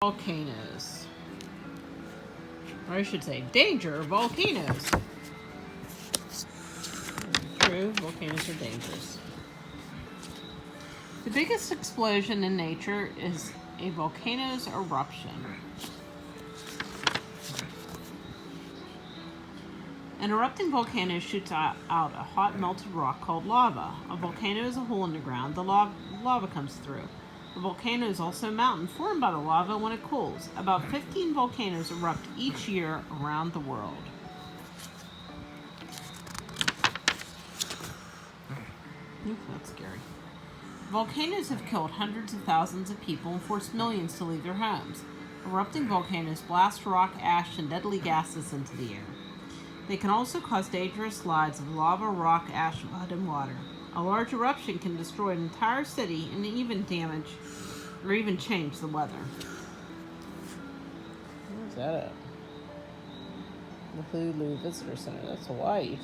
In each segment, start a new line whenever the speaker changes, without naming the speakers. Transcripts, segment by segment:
Volcanoes. Or I should say, danger volcanoes. True, volcanoes are dangerous. The biggest explosion in nature is a volcano's eruption. An erupting volcano shoots out a hot melted rock called lava. A volcano is a hole in the ground. The lava comes through. The volcano is also a mountain formed by the lava when it cools. About 15 volcanoes erupt each year around the world. That's scary. Volcanoes have killed hundreds of thousands of people and forced millions to leave their homes. Erupting volcanoes blast rock, ash, and deadly gases into the air. They can also cause dangerous slides of lava, rock, ash, mud, and water. A large eruption can destroy an entire city and even damage or even change the weather. Where's that at? The Hulu Visitor Center. That's Hawaii.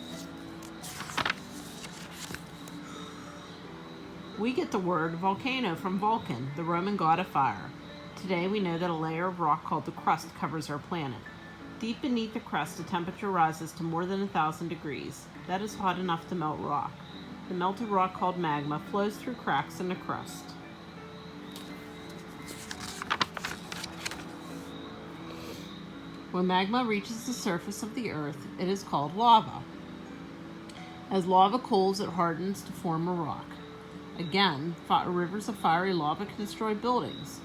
We get the word volcano from Vulcan, the Roman god of fire. Today we know that a layer of rock called the crust covers our planet. Deep beneath the crust, the temperature rises to more than 1,000 degrees. That is hot enough to melt rock. The melted rock, called magma, flows through cracks in the crust. When magma reaches the surface of the earth, it is called lava. As lava cools, it hardens to form a rock. Again, rivers of fiery lava can destroy buildings,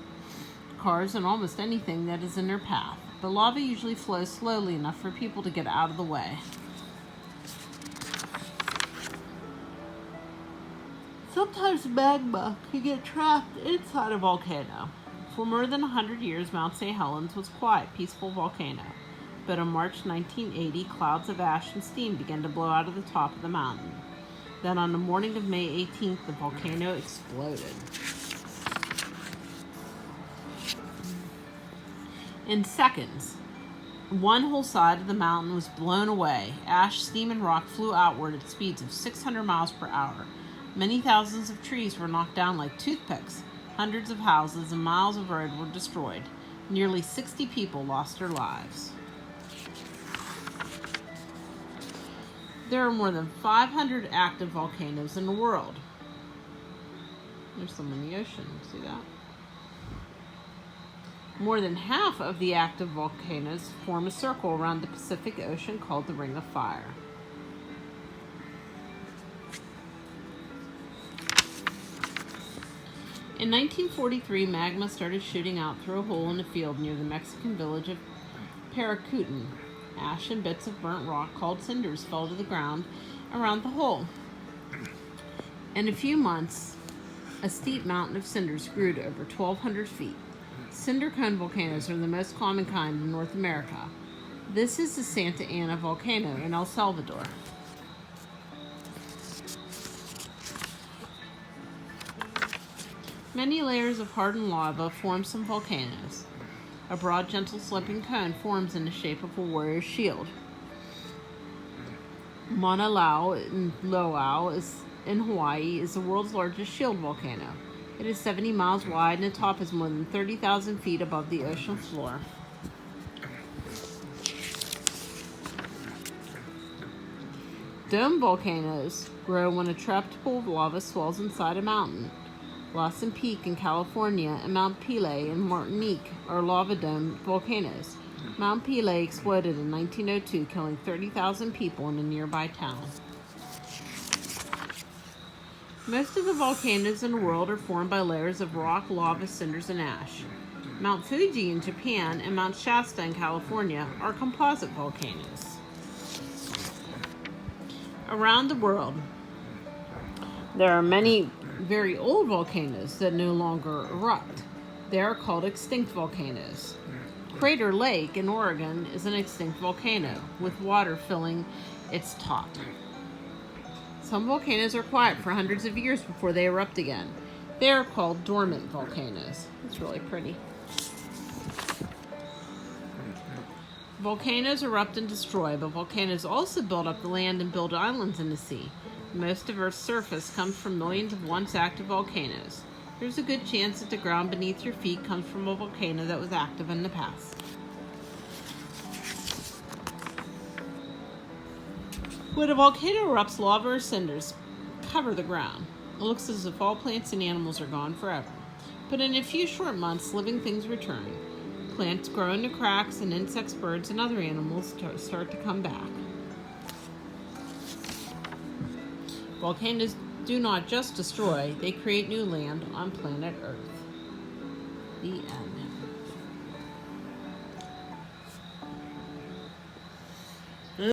cars, and almost anything that is in their path. The lava usually flows slowly enough for people to get out of the way. Sometimes magma can get trapped inside a volcano. For more than 100 years, Mount St. Helens was a quiet, peaceful volcano. But in March 1980, clouds of ash and steam began to blow out of the top of the mountain. Then on the morning of May 18th, the volcano exploded. In seconds, one whole side of the mountain was blown away. Ash, steam, and rock flew outward at speeds of 600 miles per hour. Many thousands of trees were knocked down like toothpicks. Hundreds of houses and miles of road were destroyed. Nearly 60 people lost their lives. There are more than 500 active volcanoes in the world. There's some in the ocean. See that? More than half of the active volcanoes form a circle around the Pacific Ocean called the Ring of Fire. In 1943, magma started shooting out through a hole in a field near the Mexican village of Paracutin. Ash and bits of burnt rock called cinders fell to the ground around the hole. In a few months, a steep mountain of cinders grew to over 1,200 feet. Cinder cone volcanoes are the most common kind in North America. This is the Santa Ana volcano in El Salvador. Many layers of hardened lava form some volcanoes. A broad, gentle, sloping cone forms in the shape of a warrior's shield. Mauna Loa in Hawaii is the world's largest shield volcano. It is 70 miles wide and the top is more than 30,000 feet above the ocean floor. Dome volcanoes grow when a trapped pool of lava swells inside a mountain. Lassen Peak in California and Mount Pelée in Martinique are lava dome volcanoes. Mount Pelée exploded in 1902, killing 30,000 people in a nearby town. Most of the volcanoes in the world are formed by layers of rock, lava, cinders, and ash. Mount Fuji in Japan and Mount Shasta in California are composite volcanoes. Around the world, there are many very old volcanoes that no longer erupt. They are called extinct volcanoes. Crater Lake in Oregon is an extinct volcano, with water filling its top. Some volcanoes are quiet for hundreds of years before they erupt again. They are called dormant volcanoes. It's really pretty. Volcanoes erupt and destroy, but volcanoes also build up the land and build islands in the sea. Most of Earth's surface comes from millions of once active volcanoes. There's a good chance that the ground beneath your feet comes from a volcano that was active in the past. When a volcano erupts, lava or cinders cover the ground. It looks as if all plants and animals are gone forever. But in a few short months, living things return. Plants grow into cracks, and insects, birds, and other animals start to come back. Volcanoes do not just destroy, they create new land on planet Earth. The end.